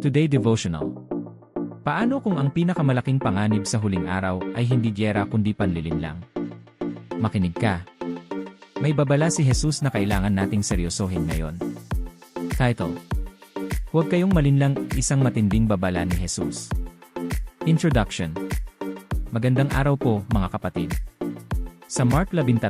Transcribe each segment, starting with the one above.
Today Devotional. Paano kung ang pinakamalaking panganib sa huling araw ay hindi giyera kundi panlilinlang? Makinig ka. May babala si Jesus na kailangan nating seryosohin ngayon. Title: Huwag kayong malinlang, isang matinding babala ni Jesus. Introduction. Magandang araw po, mga kapatid. Sa Mark 13,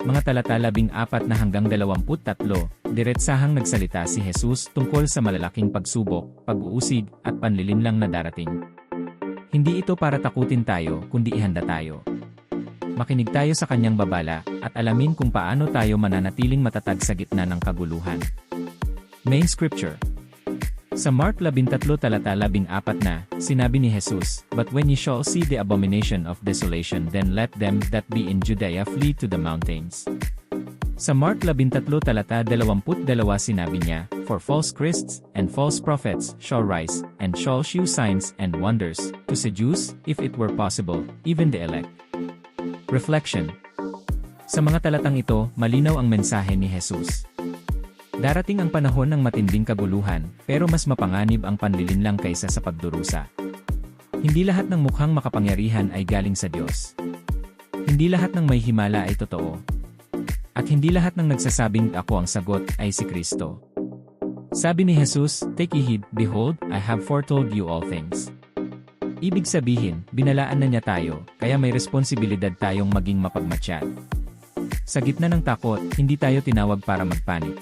mga talata 14 na hanggang 23, diretsahang nagsalita si Jesus tungkol sa malalaking pagsubok, pag-uusig, at panlilinlang na darating. Hindi ito para takutin tayo, kundi ihanda tayo. Makinig tayo sa kanyang babala, at alamin kung paano tayo mananatiling matatag sa gitna ng kaguluhan. Main Scripture. Sa Mark 13 talata 14 na, sinabi ni Jesus, "But when ye shall see the abomination of desolation, then let them that be in Judea flee to the mountains." Sa Mark 13 talata 22 sinabi niya, "For false Christs and false prophets shall rise, and shall shew signs and wonders, to seduce, if it were possible, even the elect." Reflection. Sa mga talatang ito, malinaw ang mensahe ni Jesus. Darating ang panahon ng matinding kaguluhan, pero mas mapanganib ang panlilinlang kaysa sa pagdurusa. Hindi lahat ng mukhang makapangyarihan ay galing sa Diyos. Hindi lahat ng may himala ay totoo. At hindi lahat ng nagsasabing ako ang sagot ay si Kristo. Sabi ni Jesus, "Take heed, behold, I have foretold you all things." Ibig sabihin, binalaan na niya tayo, kaya may responsibilidad tayong maging mapagmatsyag. Sa gitna ng takot, hindi tayo tinawag para magpanik,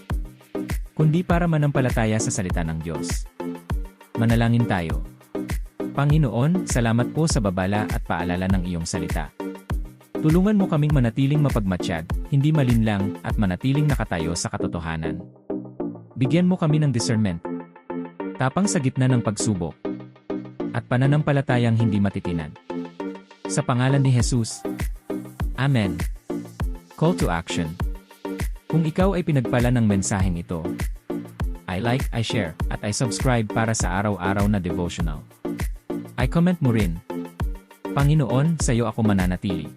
kundi para manampalataya sa salita ng Diyos. Manalangin tayo. Panginoon, salamat po sa babala at paalala ng iyong salita. Tulungan mo kaming manatiling mapagmatsyag, hindi malinlang, at manatiling nakatayo sa katotohanan. Bigyan mo kami ng discernment, tapang sa gitna ng pagsubok, at pananampalatayang hindi matitinag. Sa pangalan ni Jesus. Amen. Call to action. Kung ikaw ay pinagpala ng mensaheng ito, I like, I share, at I subscribe para sa araw-araw na devotional. I comment mo rin. Panginoon, sa iyo ako mananatili.